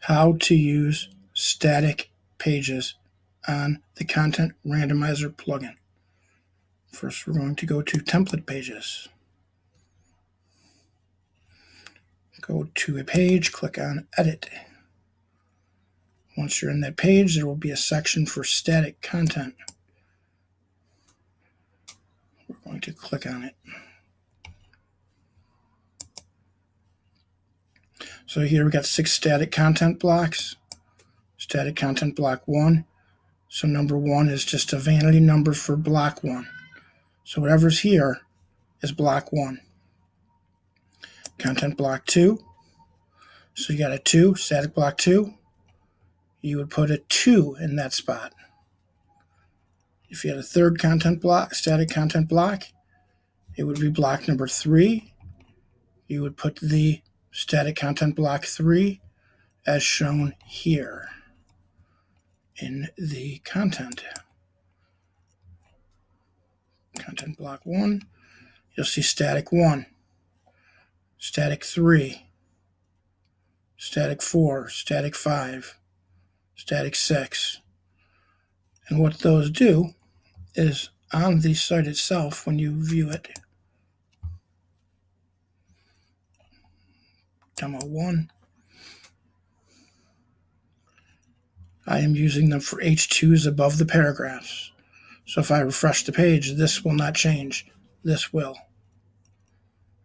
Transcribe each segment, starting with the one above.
how to use static pages on the Content Randomizer plugin. First, we're going to go to Template Pages. Go to a page, click on Edit. Once you're in that page, there will be a section for static content. We're going to click on it. So here we got 6 static content blocks. Static content block 1. So number 1 is just a vanity number for block 1. So whatever's here is block 1. Content block 2. So you got a 2, static block 2. You would put a 2 in that spot. If you had a third content block, static content block, it would be block number 3. You would put the static content block 3 as shown here in the content. Content block 1, you'll see static 1, static 3, static 4, static 5, static 6. And what those do is on the site itself, when you view it, demo 1, I am using them for H2s above the paragraphs. So if I refresh the page, this will not change. This will.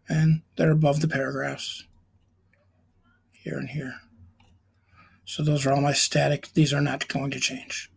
And they're above the paragraphs. Here and here. So those are all my static. These are not going to change.